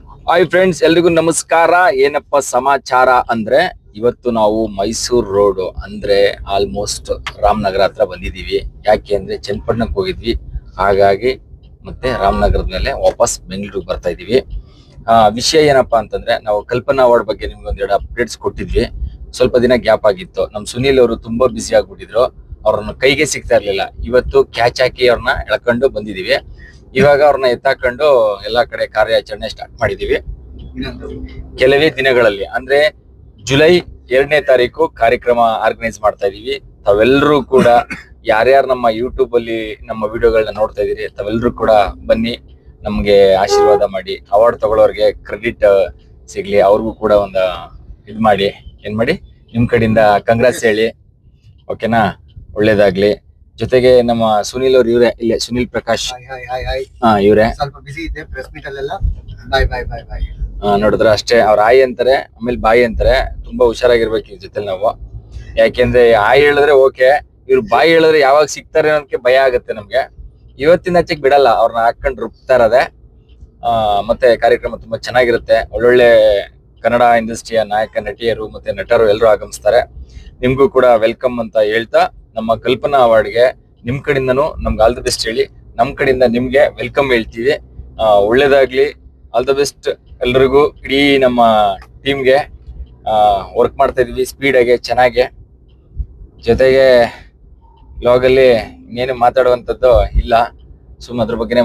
Hi friends, ಎಲ್ರಿಗೂ ನಮಸ್ಕಾರ. ಏನಪ್ಪ ಸಮಾಚಾರ ಅಂದ್ರೆ ಇವತ್ತು ನಾವು ಮೈಸೂರು ರೋಡ್ ಅಂದ್ರೆ ಆಲ್ಮೋಸ್ಟ್ ರಾಮನಗರ ಹತ್ರ ಬಂದಿದೀವಿ. ಯಾಕೆ ಅಂದ್ರೆ ಚನ್ನಪಟ್ಟಣಕ್ಕೆ ಹೋಗಿದ್ವಿ, ಹಾಗಾಗಿ ಮತ್ತೆ ರಾಮನಗರದ ಮೇಲೆ ವಾಪಸ್ ಬೆಂಗಳೂರಿಗೆ ಬರ್ತಾ ಇದೀವಿ. ವಿಷಯ ಏನಪ್ಪಾ ಅಂತಂದ್ರೆ, ನಾವು ಕಲ್ಪನಾ ಅವಾರ್ಡ್ ಬಗ್ಗೆ ನಿಮ್ಗೆ ಒಂದೆರಡು ಅಪ್ಡೇಟ್ಸ್ ಕೊಟ್ಟಿದ್ವಿ. ಸ್ವಲ್ಪ ದಿನ ಗ್ಯಾಪ್ ಆಗಿತ್ತು. ನಮ್ ಸುನೀಲ್ ಅವರು ತುಂಬಾ ಬಿಸಿ ಆಗ್ಬಿಟ್ಟಿದ್ರು, ಅವ್ರನ್ನ ಕೈಗೆ ಸಿಗ್ತಾ ಇರ್ಲಿಲ್ಲ. ಇವತ್ತು ಕ್ಯಾಚ್ ಹಾಕಿ ಅವ್ರನ್ನ ಎಳ್ಕೊಂಡು ಬಂದಿದೀವಿ. ಇವಾಗ ಅವ್ರನ್ನ ಎತ್ತಾಕೊಂಡು ಎಲ್ಲಾ ಕಡೆ ಕಾರ್ಯಾಚರಣೆ ಸ್ಟಾರ್ಟ್ ಮಾಡಿದೀವಿ. ಕೆಲವೇ ದಿನಗಳಲ್ಲಿ ಅಂದ್ರೆ ಜುಲೈ 2ನೇ ತಾರೀಕು ಕಾರ್ಯಕ್ರಮ ಆರ್ಗನೈಸ್ ಮಾಡ್ತಾ ಇದೀವಿ. ತಾವೆಲ್ಲರೂ ಕೂಡ ಯಾರ್ಯಾರು ನಮ್ಮ ಯೂಟ್ಯೂಬ್ ಅಲ್ಲಿ ನಮ್ಮ ವಿಡಿಯೋಗಳನ್ನ ನೋಡ್ತಾ ಇದೀರಿ, ತಾವೆಲ್ಲರೂ ಕೂಡ ಬನ್ನಿ, ನಮ್ಗೆ ಆಶೀರ್ವಾದ ಮಾಡಿ. ಅವಾರ್ಡ್ ತಗೊಳ್ಳೋರ್ಗೆ ಕ್ರೆಡಿಟ್ ಸಿಗ್ಲಿ, ಅವ್ರಿಗೂ ಕೂಡ ಒಂದು ಇದ್ ಮಾಡಿ, ಏನ್ ಮಾಡಿ, ನಿಮ್ ಕಡೆಯಿಂದ ಕಂಗ್ರಾಟ್ಸ್ ಹೇಳಿ. ಓಕೆನಾ? ಒಳ್ಳೇದಾಗ್ಲಿ. ಜೊತೆಗೆ ನಮ್ಮ ಸುನೀಲ್ ಅವ್ರು ಇವ್ರೆ, ಇಲ್ಲೇ ಸುನೀಲ್ ಪ್ರಕಾಶ್. ಇವ್ರೆ ಸ್ವಲ್ಪ ಬಿಸಿ ಇದೆ ಪ್ರೆಸ್ ಮೀಟ್ ಅಲ್ಲೆಲ್ಲ. ಬಾಯ್ ಬಾಯ್ ಬಾಯ್ ಬಾಯ್. ನೋಡಿದ್ರೆ ಅಷ್ಟೇ, ಅವ್ರ ಆಯಿ ಅಂತಾರೆ, ಆಮೇಲೆ ಬಾಯಿ ಅಂತಾರೆ. ತುಂಬಾ ಹುಷಾರಾಗಿರ್ಬೇಕು ಇವ್ರ ಜೊತೆ ನಾವು. ಯಾಕೆಂದ್ರೆ ಆಯಿ ಹೇಳಿದ್ರೆ ಓಕೆ, ಇವ್ರು ಬಾಯಿ ಹೇಳಿದ್ರೆ ಯಾವಾಗ ಸಿಗ್ತಾರೆ ಅನ್ನೋದಕ್ಕೆ ಭಯ ಆಗುತ್ತೆ ನಮ್ಗೆ. ಇವತ್ತಿನ ಆಚೆಗೆ ಬಿಡಲ್ಲ, ಅವ್ರನ್ನ ಹಾಕೊಂಡು ರುಬ್ತಾ ಇರೋದೆ. ಮತ್ತೆ ಕಾರ್ಯಕ್ರಮ ತುಂಬಾ ಚೆನ್ನಾಗಿರುತ್ತೆ. ಒಳ್ಳೊಳ್ಳೆ ಕನ್ನಡ ಇಂಡಸ್ಟ್ರಿಯ ನಾಯಕ ನಟಿಯರು ಮತ್ತೆ ನಟರು ಎಲ್ಲರೂ ಆಗಮಿಸ್ತಾರೆ. ನಿಮ್ಗೂ ಕೂಡ ವೆಲ್ಕಮ್ ಅಂತ ಹೇಳ್ತಾ, ನಮ್ಮ ಕಲ್ಪನಾ ಅವಾರ್ಡ್ಗೆ ನಿಮ್ ಕಡೆಯಿಂದನೂ ನಮ್ಗೆ ಆಲ್ ದ ಬೆಸ್ಟ್ ಹೇಳಿ, ನಮ್ ಕಡೆಯಿಂದ ನಿಮ್ಗೆ ವೆಲ್ಕಮ್ ಹೇಳ್ತೀವಿ. ಒಳ್ಳೇದಾಗ್ಲಿ, ಆಲ್ ದ ಬೆಸ್ಟ್ ಎಲ್ರಿಗೂ. ಇಡೀ ನಮ್ಮ ಟೀಮ್ಗೆ ವರ್ಕ್ ಮಾಡ್ತಾ ಇದೀವಿ ಸ್ಪೀಡ್ ಆಗಿ, ಚೆನ್ನಾಗಿ. ಜೊತೆಗೆ ವ್ಲಾಗ್ ಅಲ್ಲಿ ಇನ್ನೇನು ಮಾತಾಡುವಂಥದ್ದು ಇಲ್ಲ, ಸುಮ್ಮ ಅದ್ರ ಬಗ್ಗೆನೇ